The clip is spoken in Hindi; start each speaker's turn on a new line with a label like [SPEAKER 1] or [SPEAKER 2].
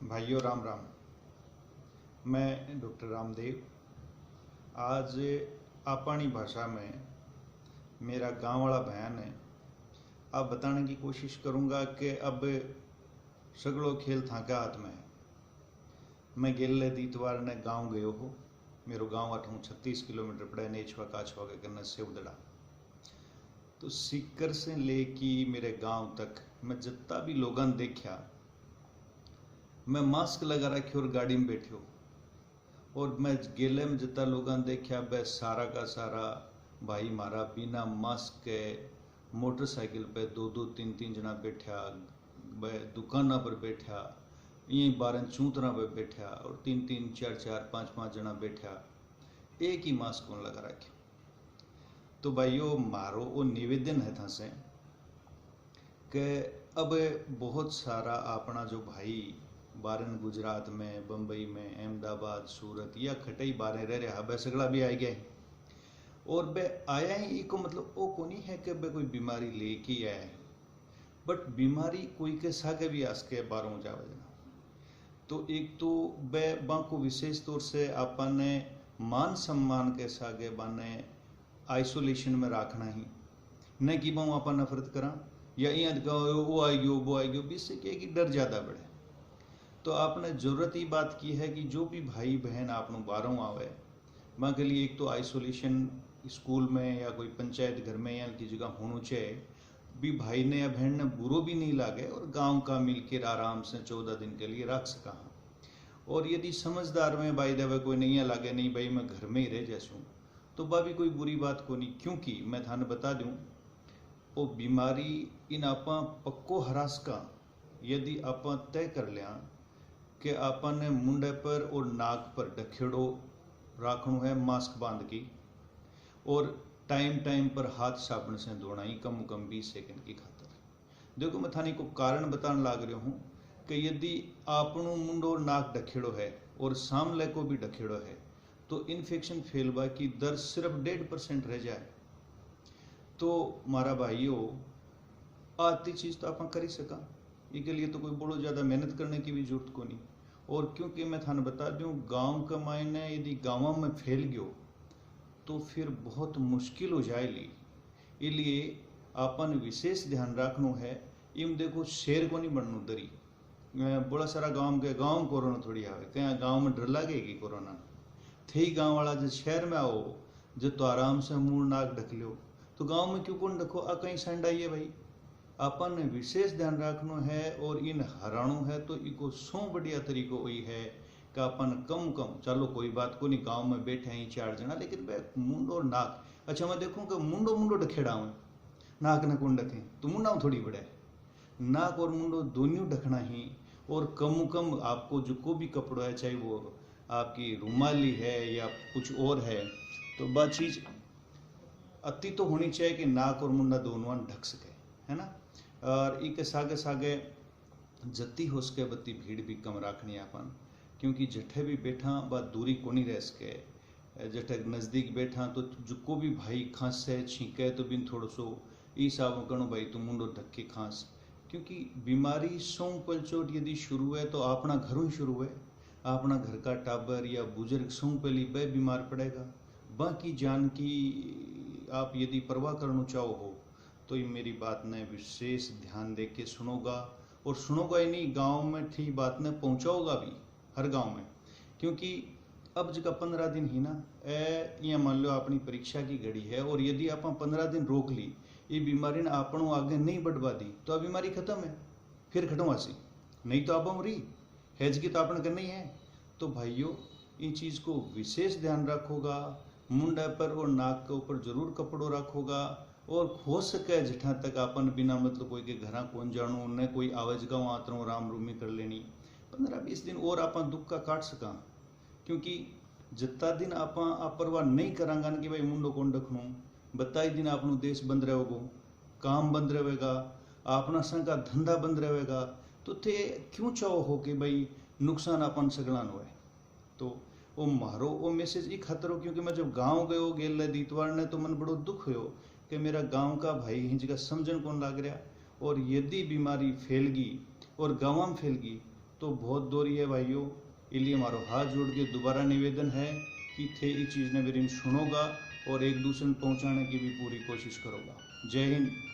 [SPEAKER 1] भाइयों राम राम। मैं डॉक्टर रामदेव आज आपनी भाषा में मेरा गांव वाला बयान है अब बताने की कोशिश करूंगा कि अब सगड़ो खेल थाका हाथ में है। मैं गेले दीतवार ने गांव गयो हो। मेरो गांव अठू 36 किलोमीटर पड़े नेछवा काछवा के कन्ने से उदड़ा। तो सीकर से लेके मेरे गांव तक मैं जितना भी लोगन देखा, मैं मास्क लगा रखी और गाड़ी में बैठ्यो और मैं गेले में जितना लोगन देखा वह सारा का सारा भाई मारा बिना मास्क के मोटरसाइकिल पे दो दो तीन तीन जना बैठा, वह दुकाना पर बैठा, यहीं 12-14 पे बैठा और 3-3 4-4 5-5 जना बैठा, एक ही मास्क कौन लगा रखे। तो भाइयों मारो वो निवेदन है था से कि अब बहुत सारा अपना जो भाई बारन गुजरात में, बम्बई में, अहमदाबाद, सूरत या खटई बारे रह रहा वह सगड़ा भी आ गया और वह आया ही को मतलब वो को नहीं है कि वह कोई बीमारी लेके आया है, बट बीमारी कोई के सागे भी आस के बारों जावे जना। तो एक तो वह बाको विशेष तौर से आपने मान सम्मान के सागे बाने आइसोलेशन में रखना ही न कि बाऊ आप नफरत करा या वो आई गयो वो आई गयो, इससे क्या कि डर ज़्यादा बढ़े। तो आपने जरूरत ही बात की है कि जो भी भाई बहन आपनों बारों आवे वहाँ के लिए एक तो आइसोलेशन स्कूल में या कोई पंचायत घर में या की जगह होना चाहिए भी भाई ने या बहन ने बुरो भी नहीं लागे और गांव का मिलकर आराम से 14 दिन के लिए रख सका। और यदि समझदार में भाई देवे कोई नहीं लागे नहीं भाई मैं घर में ही रह जैसूँ तो वह भी कोई बुरी बात को नहीं, क्योंकि मैं थाने बता दूँ वो बीमारी इन आप पक्को हरास का यदि आप तय कर लिया कि आपने मुंडे पर और नाक पर ढकेड़ो राखणो है मास्क बांध की और टाइम टाइम पर हाथ साबुन से धोना ही कम 20 सेकंड की खातर। देखो मैं थाने को कारण बताने लाग रहा हूँ कि यदि आपनो मुंडो और नाक ढकेड़ो है और सामले को भी ढकेड़ो है तो इन्फेक्शन फैलवा की दर सिर्फ 1.5% रह जाए। तो मारा भाइयों आती चीज़ तो आप कर ही सका, इसके लिए तो कोई बड़ो ज़्यादा मेहनत करने की भी जरूरत को नहीं। और क्योंकि मैं थाने बता दूँ गांव का मायने यदि गाँव में फैल गयो तो फिर बहुत मुश्किल हो जाएगी। इसलिए अपन विशेष ध्यान रखना है। इम देखो शेर को नहीं बनना दरी बड़ा सारा गांव कोरोना थोड़ी आवे क्या गांव में डर लगेगी कोरोना थे गांव वाला जो शहर में आओ जो तो आराम से मुंह नाक ढक लो तो गांव में क्यों कौन ढको आ कहीं संड आइए भाई। अपन ने विशेष ध्यान रखना है और इन हराणो है तो इको सो बढ़िया तरीको वही है कि अपन कम चलो कोई बात को नहीं गांव में बैठे हैं 4 जना लेकिन वह मुंडो और नाक अच्छा मैं देखूँ कि मुंडो ढकेड़ा हूँ नाक न कौन ढके तो मुंडा थोड़ी बढ़े नाक और मुंडो दोनों ढकना ही। और कम आपको जो को भी कपड़ा है चाहे वो आपकी रुमाली है या कुछ और है तो वह चीज़ अति तो होनी चाहिए कि नाक और मुंडा दोनों ढक सके, है ना। और एक सागे सागे जत्ती हो सके बत्ती भीड़ भी कम रखनी अपन, क्योंकि जठे भी बैठा बात दूरी को नहीं रह सके। जठे नज़दीक बैठा तो जो भी भाई खांसे छींके तो बिन थोड़ो सो हिसाब करो भाई तू मुंडो ढक के खांस, क्योंकि बीमारी सौ पलचोट यदि शुरू है तो अपना घरों ही शुरू है। अपना घर का टाबर या बुजुर्ग सौ पहली वह बीमार पड़ेगा। बाकी जान की आप यदि परवाह करना चाहो हो तो ये मेरी बात ने विशेष ध्यान दे के सुनोगा और सुनोगा ही नहीं गांव में ठीक बात ने पहुंचाओगा भी हर गांव में। क्योंकि अब जगह 15 दिन ही ना या मान लो अपनी परीक्षा की घड़ी है और यदि आप 15 दिन रोक ली ये बीमारी ने आपनों आगे नहीं बढ़वा दी तो बीमारी खत्म है फिर खटवासी नहीं तो आप मरी हैज की तो आपने करनी है। तो भाइयों इन चीज़ को विशेष ध्यान रखोगा, मुंडा पर और नाक के ऊपर जरूर कपड़ो रखोगा और हो सके जिठा तक अपन बिना मतलब कोई के घर कौन जानू न कोई आवाज गाँव आतरों राम रूमी कर लेनी 15-20 दिन और आप दुख का काट सका। क्योंकि जितना दिन आप परवाह नहीं करांगा कि भाई मुंडो कौन रखनू बताई दिन आपनो देश बंद रहेगो, काम बंद रहेगा, अपना संग का धंधा बंद रहेगा तो थे क्यों चाहो हो कि भाई नुकसान अपन सगलान हुए। तो वो मारो वो मैसेज ही खातर हो, क्योंकि मैं जब गाँव गयो गेल दीतवार ने तो मन बड़ो दुख हो कि मेरा गांव का भाई हिंज का समझन कौन लाग रहा। और यदि बीमारी फैल गई और गाँव में फैल गई तो बहुत दोरी है भाइयों। इसलिए हमारो हाथ जोड़ के दोबारा निवेदन है कि थे इस चीज़ ने मेरी सुनोगा और एक दूसरे में पहुंचाने की भी पूरी कोशिश करूँगा। जय हिंद।